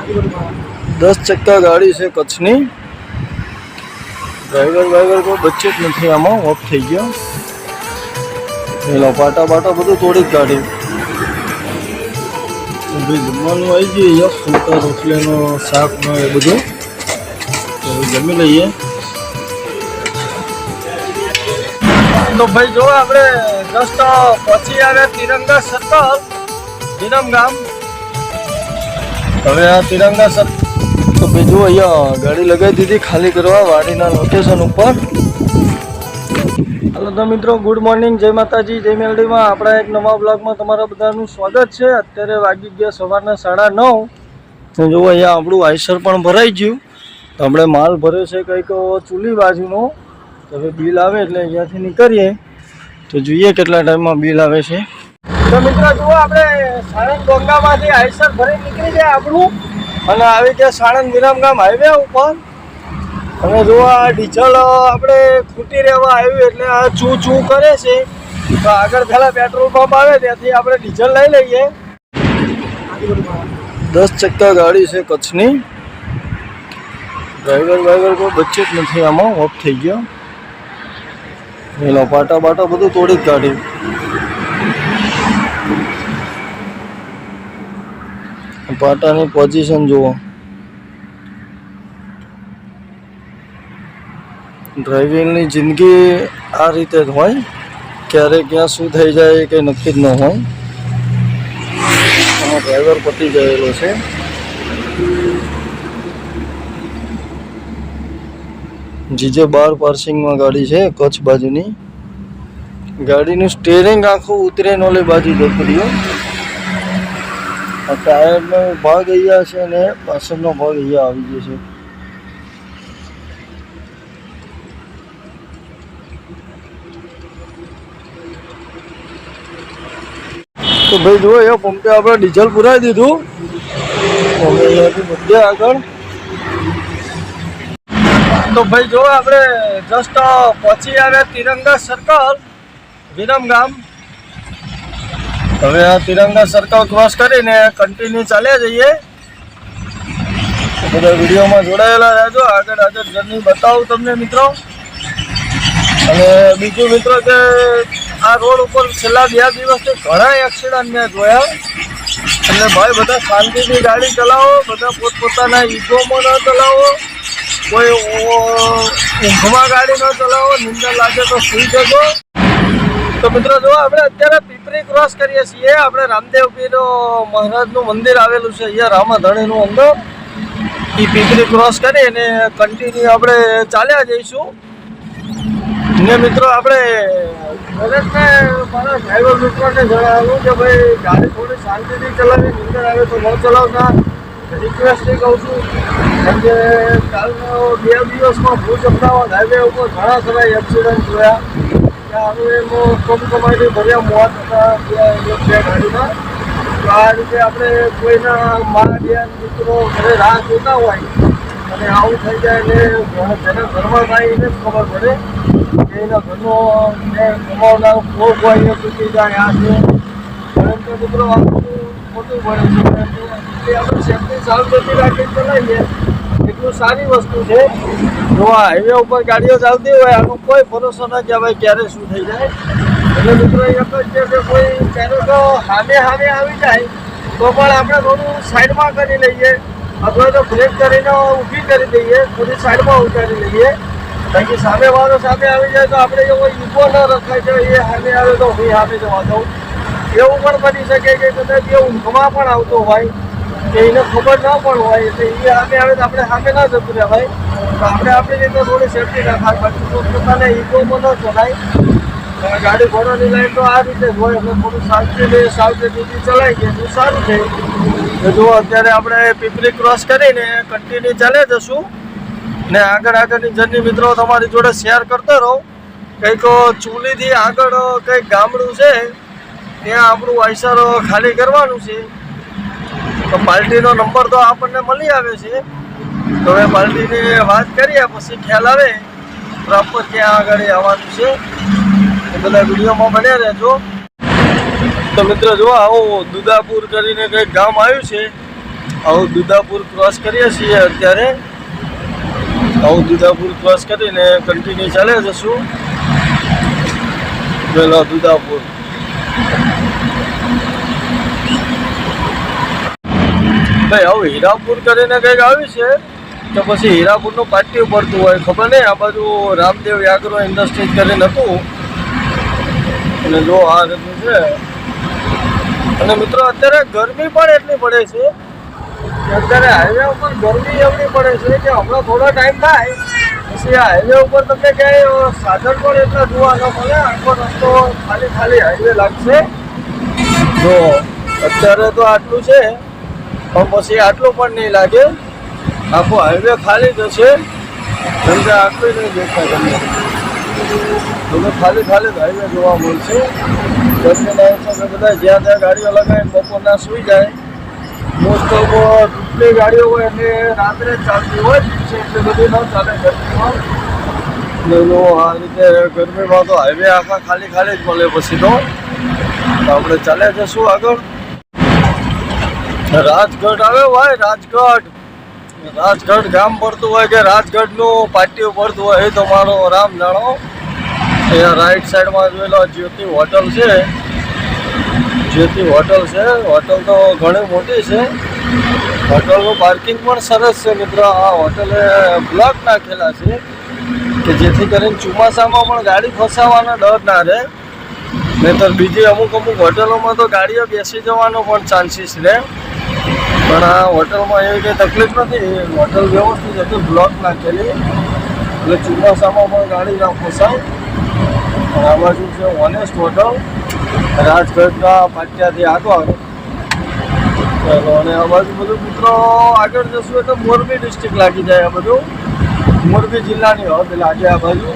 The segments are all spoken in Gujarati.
10 चक्का गाड़ी से कच्छनी ड्राइवर को बच्चे ज नहीं आमा ऑफ थी गया पाटा बाटा बधु तोड़ी काढ़ी जमवानुं आई गई फूलता रोटली शाक नो ए बधु तो जमी लीए। तो भाई जो आपणे जस्ट पहुंची आव्या तिरंगा सर्कल विरम गाम। हवे आ तिरंगा सर्कल तो भाई जो अहींया गाड़ी लगाई दीधी खाली करवा वाड़ीना लोकेशन पर। हेलो तो मित्रों गुड मॉर्निंग जय माताजी जय मेलडी में आपणा एक नवा ब्लॉग में तमारा बधानुं स्वागत है। अत्यारे वागी गया सवारना 9:30 तो जो अहींया आपणुं आइसर पण भराई गयुं तो हमणे माल भर्यो छे कंईक चूली बाजुनो। तो हवे बिल आवे एटले अहींयाथी निकळीए तो जोईए केटला टाइम में बिल आवे छे। तो मित्रों जुओ आपणे साणंद बोंगामांथी आइसर भरी निकળી જાય આપણું અને આવી ગયા સાણંદ વિરમગામ હાઈવે ઉપર। અને જો આ ડીઝલ આપણે ખૂટી રહેવા આવ્યું એટલે આ ચૂ ચૂ કરે છે તો આગળ પહેલાં પેટ્રોલ પંપ આવે ત્યાંથી આપણે ડીઝલ લઈ લઈએ। 10 चक्का गाड़ी से कच्छनी ड्राइवर को बच्चे ज नहीं आमा ऑफ थी गया पाटा बाटा बधु तोड़ी काढ़ी पाटानी पोजीशन जुओ। ड्राइविंगनी जिंदगी आ रीते ज होय क्यारे क्या शुं थई जाय के नक्की ज न होय। ड्राइवर पती गयेलो छे। जीजे 12 पार्सिंग में गाड़ी है कच्छ बाजूनी गाड़ी स्टीयरिंग आखू उतरे नोली बाजू जतो रह्यो। टायर नो भाग अहींया छे ने पाछळनो भाग अहींया आवी गयो छे। तो भाई जो ये पंपे आपणे डीजल पुराई दीधुं હવે અહીંયાથી વધ્યા આગળ। तो भाई जो आपणे जस्ट पहुंची आव्या तिरंगा सर्कल विरम गाम। हवे आ तिरंगा सर्कल क्रॉस करीने कंटिन्यू चाल्या जईए। तो बधा विडियो में जोड़ायेला रहेजो आगळ आगळ जर्नी बतावुं तमने मित्रों। अने बीजुं मित्रों के आ रोड पर छेल्ला 2 दिवसथी घणा एक्सिडेंट मैं जोया એટલે ભાઈ બધા શાંતિથી ગાડી ચલાવો, બધા પોતપોતાના ઈગોમાં ન ચલાવો, કોઈ ઊંઘમાં ગાડી ન ચલાવો, નિંદર લાગે તો સૂઈ જજો। તો મિત્રો જો આપણે અત્યારે પીપરી ક્રોસ કરીએ છીએ। આપણે રામદેવ પીર મહારાજનું મંદિર આવેલું છે અહીંયા રામાધણીનું અંદર। એ પીપરી ક્રોસ કરીને કન્ટિન્યુ આપણે ચાલ્યા જઈશું। ને મિત્રો આપણે દરેકને મારા ડ્રાઈવર મિત્રોને જણાવ્યું કે ભાઈ ગાડી થોડી શાંતિથી ચલાવી, નીંદર આવે તો ન ચલાવતા રિક્વેસ્ટથી કહું છું। કેમ કે કાલનો 2 દિવસમાં ભુજ અમદાવાદ હાઈવે ઉપર ઘણા ખરા એક્સિડન્ટ જોયા। ત્યાં હવે એમાં કમકમાટી ભર્યા મોત હતા 2 ગાડીમાં। તો આ રીતે આપણે કોઈના મા બેન મિત્રો ઘરે રાહ જોતા હોય અને આવું થઈ જાય એટલે જેના ઘરમાં થાય એને જ ખબર પડે કે એના ઘરનો જે કમાવનારો ભોગ હોય એ તૂટી જાય। આ છે પરંતુ મિત્રો આ ખોટું પડે છે એ આપણે સેફટી સાવચેતી રાખીને ચલાવીએ એટલું સારી વસ્તુ છે। જો આ હાઈવે ઉપર ગાડીઓ ચાલતી હોય આનો કોઈ ભરોસો ન કે ભાઈ ક્યારે શું થઈ જાય। એટલે મિત્રો એક જ છે કે કોઈ ક્યારેક સામે આવી જાય તો પણ આપણે થોડું સાઈડમાં કરી લઈએ અથવા તો બ્રેક કરીને ઊભી કરી દઈએ, થોડી સાઈડમાં ઉતારી લઈએ। કારણ કે સામેવાળો સામે આવી જાય તો આપણે એવો ઈગો ન રખાય કે એ સામે આવે તો હું સામે જવા દઉં। એવું પણ બની શકે કે કદાચ એ ઊંઘમાં પણ આવતો હોય કે એને ખબર ન પણ હોય એટલે એ સામે આવે તો આપણે સામે ના જતું રહેવાય। તો આપણે આપણી રીતે થોડી સેફટી રખાય, બાકી તો પોતાને ઈગોમાં ન ચલાય। ગાડી ઘોડાની લાઈન તો આ રીતે જ હોય એટલે થોડું સાવચેતીથી ચલાવી ગયું તો સારું છે। તો જુઓ અત્યારે આપણે પીપરી ક્રોસ કરીને કન્ટિન્યુ ચાલ્યા જશું ને આગળની જર્ની મિત્રો તમારી જોડે શેર કરતો રહું। કંઈક ચૂલીથી આગળ કંઈક ગામડું છે ત્યાં આપણું આઈસર ખાલી કરવાનું છે। તો પાર્ટીનો નંબર તો આપણને મળી આવે છે। તો હવે પાર્ટીની વાત કરીએ પછી ખ્યાલ આવે પ્રોપર ક્યાં આગળ આવવાનું છે। એ બધા વિડીયોમાં બન્યા રહેજો। તો મિત્રો જો આવો દુદાપુર કરીને કંઈક ગામ આવ્યું છે આવું દુધાપુર ક્રોસ કરીએ છીએ અત્યારે. આવું દુધાપુર ક્રોસ કરીને કન્ટિન્યુ ચાલે જશું પેલા દુધાપુર. ભાઈ આવું હીરાપુર કરીને કંઈક આવ્યું છે તો પછી હીરાપુરનું પાટિયું પડતું હોય ખબર નહીં. આ બાજુ રામદેવ એગ્રો ઇન્ડસ્ટ્રીઝ કરીને હતું અને જો આ રીતનું છે. અને મિત્રો અત્યારે ગરમી પણ એટલી પડે છે કે અત્યારે હાઈવે ઉપર ગરમી એવડી પડે છે કે હમણાં થોડો ટાઈમ થાય પછી આ હાઈવે ઉપર તમને ક્યાંય સાધન પણ એટલા જોવા ન મળે. આખો રસ્તો ખાલી ખાલી હાઈવે લાગશે. જો અત્યારે તો આટલું છે પણ પછી આટલું પણ નહીં લાગે. આખો હાઈવે ખાલી જશે કેમ કે આટલું નહીં દેખાય તમને ખાલી ખાલી હાઈવે જોવા મળશે. ગરમીના હિસાબે બધા જ્યાં ત્યાં ગાડીઓ લગાવીને બપોરના સૂઈ જાય. મોસ્ટ ઓફ જેટલી ગાડીઓ હોય એટલે રાત્રે જ ચાલતી હોય દિવસે એટલી બધી ન ચાલે ગરમીમાં. આ રીતે ગરમીમાં તો હાઈવે આખા ખાલી ખાલી જ મળે. પછી તો આપણે ચાલે જશું આગળ. રાજગઢ આવે ભાઈ રાજગઢ ગામ પડતું હોય કે રાજગઢનું પાટિયું પડતું હોય એ તો મારો રામ જાણો. અહીંયા રાઈટ સાઈડમાં જોઈ લો જ્યોતિ હોટલ છે. જ્યોતિ હોટલ છે. હોટલ તો ઘણી મોટી છે. હોટલનું પાર્કિંગ પણ સરસ છે મિત્રો. આ હોટલે બ્લોક નાખેલા છે કે જેથી કરીને ચોમાસામાં પણ ગાડી ફસાવાનો ડર ના રહે. નહીંતર બીજી અમુક હોટલોમાં તો ગાડીઓ બેસી જવાનો પણ ચાન્સીસ રહે. પણ આ હોટલમાં એવી કંઈ તકલીફ નથી. હોટલ વ્યવસ્થિત હતી બ્લોક નાખેલી એટલે ચોમાસામાં પણ ગાડી ના ફસાય. આ બાજુ છે ઓનેસ્ટ હોટલ રાજગઢના પાટિયાથી આગળ. અને આ બાજુ બધું મિત્રો આગળ જશું એટલે મોરબી ડિસ્ટ્રિક્ટ લાગી જાય. આ બધું મોરબી જિલ્લાની હદ લાગે આ બાજુ.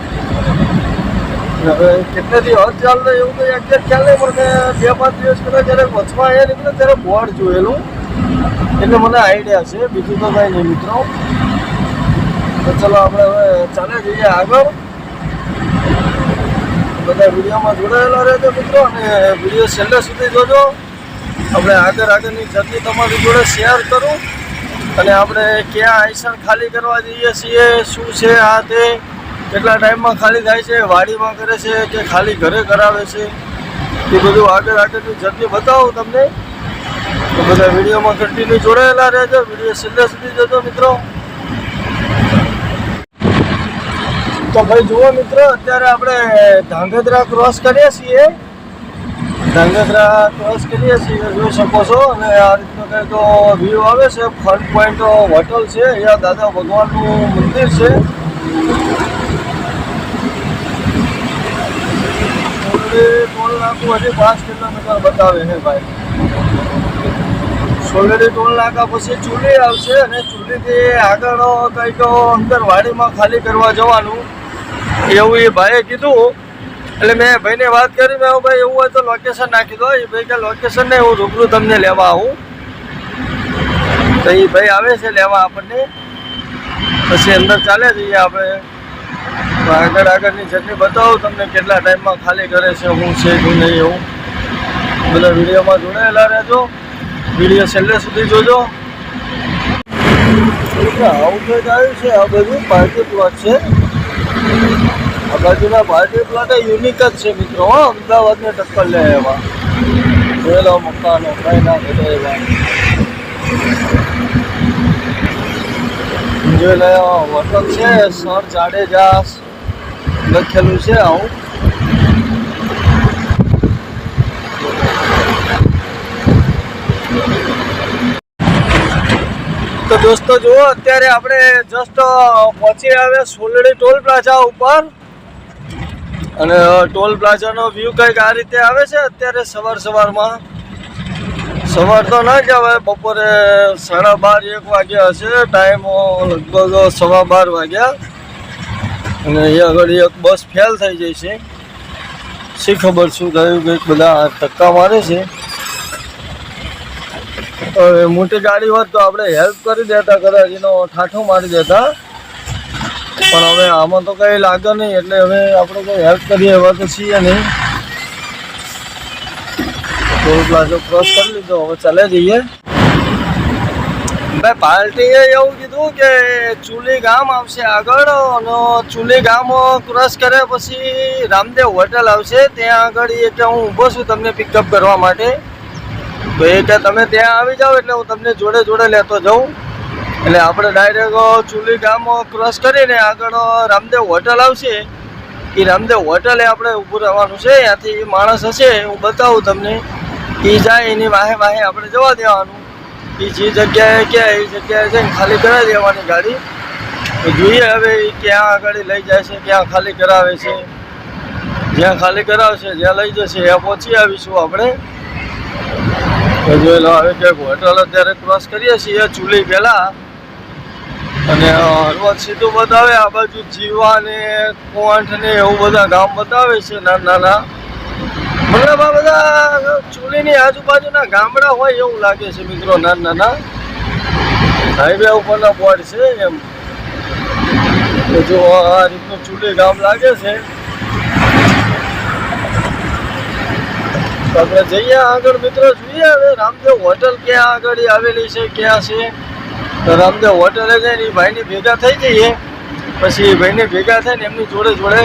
હવે કેટલેથી હદ ચાલે એવું કંઈ એક્ઝેક્ટ ખ્યાલ નહીં પણ મેં 2-5 દિવસ પહેલાં જ્યારે વચમાં આવ્યા નીકળે ત્યારે બોર્ડ જોયેલું એટલે મને આઈડિયા છે. બીજું તો કંઈ નહીં મિત્રો. તો ચલો આપણે હવે ચાલે જઈએ આગળ. બધા વિડીયોમાં જોડાયેલા રહેજો મિત્રો અને વિડીયો છેલ્લે સુધી જોજો. આપણે આગળની જર્ની તમારી જોડે શેર કરું અને આપણે ક્યાં આઈસણ ખાલી કરવા જઈએ છીએ, શું છે આ તે, કેટલા ટાઈમમાં ખાલી થાય છે, વાડીમાં કરે છે કે ખાલી ઘરે કરાવે છે, એ બધું આગળની જર્ની બતાવું તમને. તો બધા વિડીયોમાં કન્ટિન્યુ જોડાયેલા રહેજો. વિડીયો છેલ્લે સુધી જોજો મિત્રો. તો ભાઈ જુઓ મિત્રો અત્યારે આપણે ધાંગધ્રા ક્રોસ કરીએ છીએ. ધાંગધ્રા ક્રોસ કરીએ છીએ જોઈ શકો છો. અને આ રીતનો કંઈક વ્યૂ આવે છે. ફન પોઈન્ટ હોટલ છે. અહીંયા દાદા ભગવાનનું મંદિર છે. ટોલ નાકું હજી 5 કિલોમીટર બતાવે છે ભાઈ. સોલડી ટોલ નાકા પછી ચૂલી આવશે અને ચૂલીથી આગળ કંઈક અંદર વાડીમાં ખાલી કરવા જવાનું એવું એ ભાઈએ કીધું. એટલે મેં ભાઈને વાત કરી. મેં ભાઈ એવું હોય તો લોકેશન નાખી દો. એ ભાઈ કે લોકેશન નહીં, હું રૂબરૂ તમને લેવા આવું. તો એ ભાઈ આવે છે લેવા આપણને. પછી અંદર ચાલે જઈએ આપણે. આગળની જર્ની બતાવું તમને કેટલા ટાઈમમાં ખાલી કરે છે, હું છે શું નહીં એવું. બધા વિડીયોમાં જોડાયેલા રહેજો. વિડીયો છેલ્લે સુધી જોજો. આવું કંઈક આવ્યું છે. આ બધું પાર્ટી પ્લોટ છે. આ બાજુના પાર્ટી પ્લોટ યુનિક જ છે મિત્રો. અમદાવાદને ટક્કર લે એવા જોયેલા મકાનો કંઈ ના ઘટે એવા. જોઈ લે હોટલ છે સર જાડેજા લખેલું છે. આવું તો દોસ્તો જુઓ અત્યારે આપણે જસ્ટ પહોંચી આવ્યા સોલડી ટોલ પ્લાઝા ઉપર. અને ટોલ પ્લાઝાનો વ્યૂ કંઈક આ રીતે આવે છે. અત્યારે સવારમાં સવાર તો ના કહેવાય, બપોરે 12:30-1 વાગ્યા હશે. ટાઈમ લગભગ 12:15 વાગ્યા. અને અહીંયા આગળ એક બસ ફેલ થઈ જાય છે. શી ખબર શું થયું, કંઈક બધા ધક્કા મારે છે. હવે મોટી ગાડી હોત તો આપણે હેલ્પ કરી દેતા, કદાચ એનો ઠાઠો મારી દેતા. પણ હવે આમાં તો કંઈ લાગે નહીં એટલે હવે આપણે કંઈ હેલ્પ કરીએ એવા તો છીએ નહીં. ટોલ પ્લાઝો ક્રોસ કરી લીધો, હવે ચાલે જઈએ. ભાઈ પાર્ટીએ એવું કીધું કે ચુલી ગામ આવશે આગળ અને ચુલી ગામ ક્રોસ કરે પછી રામદેવ હોટલ આવશે ત્યાં આગળ એ કે હું ઊભો છું તમને પિકઅપ કરવા માટે. તો એ કે તમે ત્યાં આવી જાઓ એટલે હું તમને જોડે જોડે લેતો જાઉં. એટલે આપણે ડાયરેક્ટ ચુલી ગામ ક્રોસ કરીને આગળ રામદેવ હોટલ આવશે. એ રામદેવ હોટલે આપણે ઊભું રહેવાનું છે. ત્યાંથી માણસ હશે હું બતાવું તમને. એ જાય એની વાહે વાહે આપણે જવા દેવાનું. એ જે જગ્યાએ ક્યાં એ જગ્યાએ જઈને ખાલી કરાવી દેવાની ગાડી. તો જોઈએ હવે એ ક્યાં આગળ લઈ જાય છે, ક્યાં ખાલી કરાવે છે. જ્યાં ખાલી કરાવશે જ્યાં લઈ જશે ત્યાં પહોંચી આવીશું આપણે. તો જોઈ લો હવે ક્યાંક હોટલ અત્યારે ક્રોસ કરીએ છીએ ચુલી પહેલાં. અને હળવદ સીધું બતાવે આ બાજુ જીવા ને કોંઠ ને એવું બધા ગામ બતાવે છે નાના નાના. મતલબ આ બધા ચુલીની આજુબાજુના ગામડા હોય એવું લાગે છે મિત્રો, નાના નાના હાઈવે ઉપરના બોર્ડ છે એમ. તો જો આ રીતનું ચુલી ગામ લાગે છે. તો આપણે જઈએ આગળ મિત્રો, જોઈએ હવે રામદેવ હોટલ ક્યાં આગળ આવેલી છે, ક્યાં છે. તો રામદેવ હોટલે જઈને એ ભાઈને ભેગા થઈ જઈએ. પછી એ ભાઈને ભેગા થઈને એમની જોડે જોડે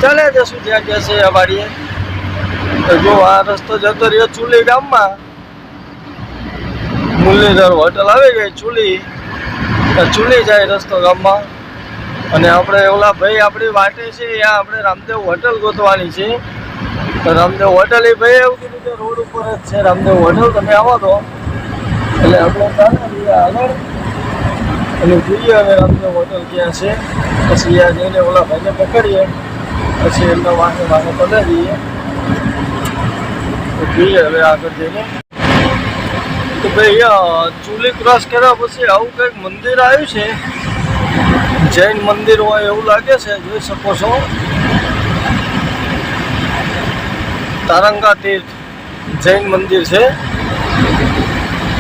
ચાલ્યા જશું જ્યાં ક્યાં છે આ વાડીએ. તો જો આ રસ્તો જતો રહ્યો ચુલી ગામમાં. મુરલીધર હોટલ આવી ગઈ ચુલી. ચુલી જાય રસ્તો ગામમાં. અને આપણે ઓલા ભાઈ આપણી વાટે છે ત્યાં આપણે રામદેવ હોટલ ગોતવાની છે. તો રામદેવ હોટલ એ ભાઈ એવું કીધું કે રોડ ઉપર જ છે રામદેવ હોટલ, તમે આવો તો. એટલે આપણે ચાલે આગળ અને જોઈએ હવે રામદેવ હોટલ ક્યાં છે. પછી ત્યાં જઈને ઓલા ભાઈને પકડીએ. પછી એમના વાંકે વાંકે પધારીએ. તો જોઈએ હવે આગળ જઈને. તો ભાઈ ચુલી ક્રોસ કર્યા પછી આવું કંઈક મંદિર આવ્યું છે. જૈન મંદિર હોય એવું લાગે છે, જોઈ શકો છો. તારંગા તીર્થ જૈન મંદિર છે.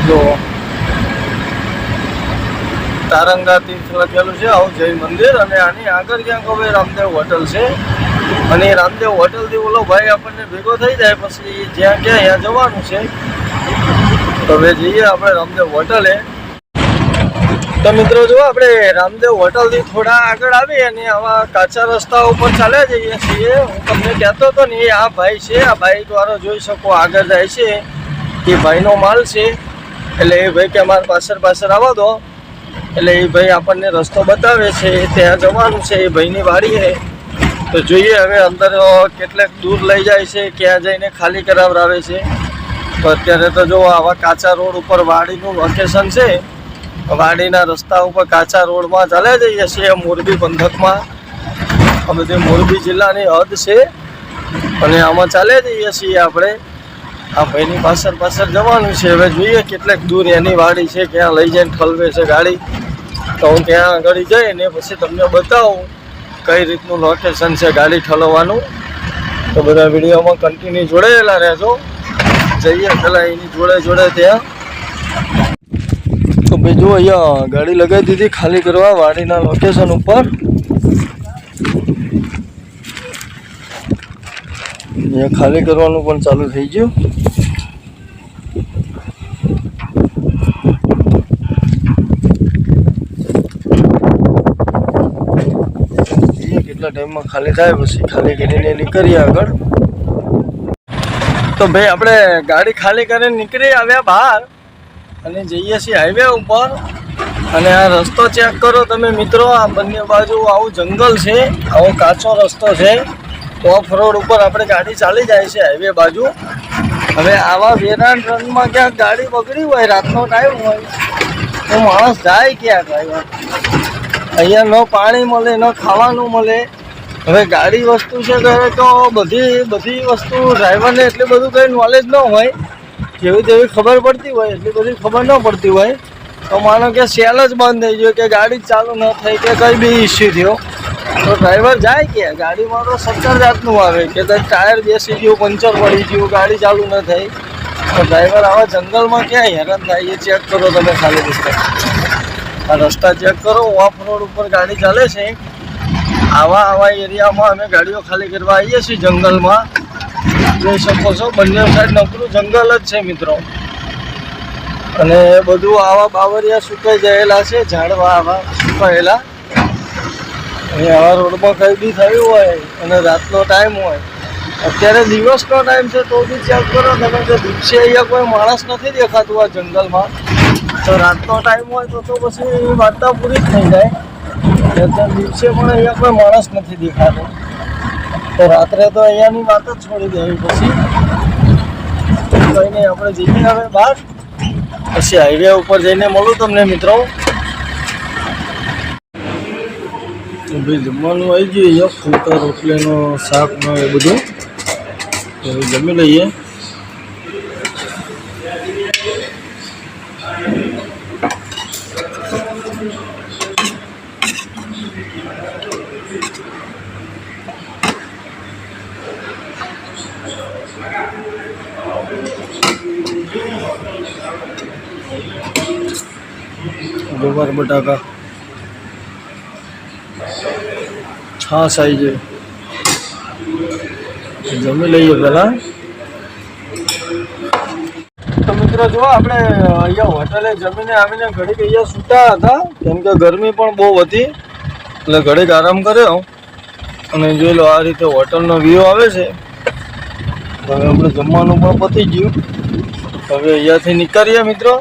જો તારંગા તીર્થ લખેલું છે આવું જૈન મંદિર. અને આની આગળ ક્યાંક હવે રામદેવ હોટલ છે. અને રામદેવ હોટલથી ઓલો ભાઈ આપણને ભેગો થઈ જાય પછી જ્યાં ક્યાં ત્યાં જવાનું છે. તો હવે જઈએ આપણે રામદેવ હોટલે. તો મિત્રો જો આપણે રામદેવ હોટલથી થોડા આગળ આવી અને આવા કાચા રસ્તા ઉપર ચાલ્યા જઈએ છીએ. હું તમને કહેતો હતો ને એ આ ભાઈ છે. આ બાઈક વાળો જોઈ શકો આગળ જાય છે. એ ભાઈનો માલ છે. એટલે એ ભાઈ કે અમારે પાછળ પાછળ આવવા દો. એટલે એ ભાઈ આપણને રસ્તો બતાવે છે, ત્યાં જવાનું છે. એ ભાઈની વાડી છે. તો જોઈએ હવે અંદર કેટલેક દૂર લઈ જાય છે, ક્યાં જઈને ખાલી કરાવરાવે છે. તો અત્યારે તો જો આવા કાચા રોડ ઉપર વાડીનું લોકેશન છે. વાડીના રસ્તા ઉપર કાચા રોડમાં ચાલ્યા જઈએ છીએ મોરબી પંથકમાં. આ બધી મોરબી જિલ્લાની હદ છે. અને આમાં ચાલ્યા જઈએ છીએ આપણે. આ ભાઈની પાછળ પાછળ જવાનું છે. હવે જોઈએ કેટલેક દૂર એની વાડી છે, ક્યાં લઈ જઈને ઠલવે છે ગાડી. તો હું ત્યાં આગળ જઈને પછી તમને બતાવું કઈ રીતનું લોકેશન છે ગાડી ઠલવવાનું. તો બધા વિડીયોમાં કન્ટિન્યુ જોડાયેલા રહેજો. જઈએ પેલા એની જોડે જોડે ત્યાં. તો ભાઈ જો અહીંયા ગાડી લગાવી દીધી ખાલી કરવા વાડીના લોકેશન ઉપર. અહીંયા ખાલી કરવાનું પણ ચાલુ થઈ ગયું. કેટલા ટાઈમમાં ખાલી થાય પછી ખાલી કરીને નીકળીએ આગળ. તો ભાઈ આપણે ગાડી ખાલી કરીને નીકળી આવ્યા બહાર અને જઈએ છીએ હાઈવે ઉપર. અને આ રસ્તો ચેક કરો તમે મિત્રો. આ બંને બાજુ આવું જંગલ છે, આવો કાચો રસ્તો છે. ઓફ રોડ ઉપર આપણે ગાડી ચાલી જાય છે હાઈવે બાજુ. હવે આવા વેરાન રનમાં ક્યાંક ગાડી બગડી હોય, રાતનો ટાઈમ હોય, તો માણસ જાય ક્યાં ડ્રાઈવર? અહીંયા ન પાણી મળે, ન ખાવાનું મળે. હવે ગાડી વસ્તુ છે ત્યારે તો બધી વસ્તુ ડ્રાઈવરને એટલું બધું કંઈ નોલેજ ન હોય. જેવી તેવી ખબર પડતી હોય, એટલી બધી ખબર ન પડતી હોય. તો માનો કે સેલ જ બંધ થઈ ગયો, કે ગાડી ચાલુ ન થઈ, કે કંઈ બી ઇસ્યુ થયો, તો ડ્રાઈવર જાય કે ગાડીમાં તો 70 જાતનું આવે કે ટાયર બેસી ગયું, પંચર પડી ગયું, ગાડી ચાલુ ન થઈ. તો ડ્રાઈવર આવા જંગલમાં ક્યાં હેરાન થાય એ ચેક કરો તમે ખાલી રસ્તા. આ રસ્તા ચેક કરો. ઓફ રોડ ઉપર ગાડી ચાલે છે. આવા એરિયામાં અમે ગાડીઓ ખાલી કરવા આવીએ છીએ જંગલમાં. જોઈ શકો છો બંને સાઈડ નકરું જંગલ જ છે મિત્રો. અને બધું આવા બાવરિયા સુકાઈ ગયેલા છે, ઝાડવા આવા સુકાયેલા. અને આવા રોડમાં કંઈ બી થયું હોય અને રાતનો ટાઈમ હોય, અત્યારે દિવસનો ટાઈમ છે તો બી ચેક કરો તમે કે દિવસે અહીંયા કોઈ માણસ નથી દેખાતું આ જંગલમાં. તો રાતનો ટાઈમ હોય તો પછી વાર્તા પૂરી જ થઈ જાય. અત્યારે દિવસે પણ અહીંયા કોઈ માણસ નથી દેખાતો, તો રાત્રે તો અહીંયાની વાત જ છોડી દેવી. પછી કંઈ નહીં, આપણે જઈએ હવે બહાર, પછી હાઈવે ઉપર જઈને મળું તમને મિત્રો. ભાઈ જમવાનું આવી ગયું અહીંયા, ફૂલકા રોટલીનો શાકનો એ બધું જમી લઈએ. ગોબર બટાકા, છાશ આવી જાય, જમી લઈએ પહેલાં. તો મિત્રો જો આપણે અહીંયા હોટલે જમીને આવીને ઘડીક અહીંયા સૂતા હતા, કેમ કે ગરમી પણ બહુ હતી, એટલે ઘડીક આરામ કર્યો. અને જોઈ લો આ રીતે હોટલનો વ્યૂ આવે છે. હવે આપણે જમવાનું પણ પતી ગયું, હવે અહીંયાથી નીકળીએ મિત્રો.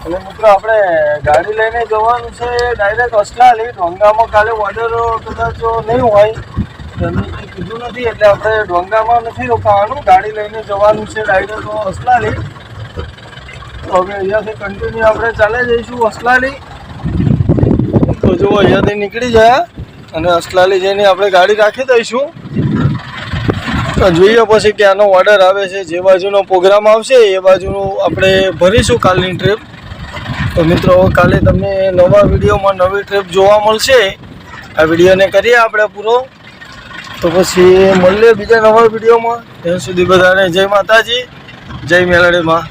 અને મિત્રો આપણે ગાડી લઈને જવાનું છે ડાયરેક્ટ અસલાલી. ડોંગામાં કાલે ઓર્ડર કદાચ નહીં હોય, એમને કંઈ કીધું નથી, એટલે આપણે ડોંગામાં નથી રોકાવાનું, ગાડી લઈને જવાનું છે ડાયરેક્ટ અસલાલી. તો હવે અહીંયાથી કન્ટિન્યુ આપણે ચાલે જઈશું અસલાલી. તો જો અહીંયાથી નીકળી જાય અને અસલાલી જઈને આપણે ગાડી રાખી દઈશું. તો જોઈએ પછી ક્યાંનો ઓર્ડર આવે છે, જે બાજુનો પ્રોગ્રામ આવશે એ બાજુનું આપણે ભરીશું કાલની ટ્રીપ. તો મિત્રો કાલે તમને નવા વિડીયોમાં નવી ટ્રીપ જોવા મળશે. આ વિડીયોને કરીએ આપણે પૂરો, તો પછી મળીએ બીજા નવા વિડીયોમાં. ત્યાં સુધી બધાને જય માતાજી, જય મેલડીમાં.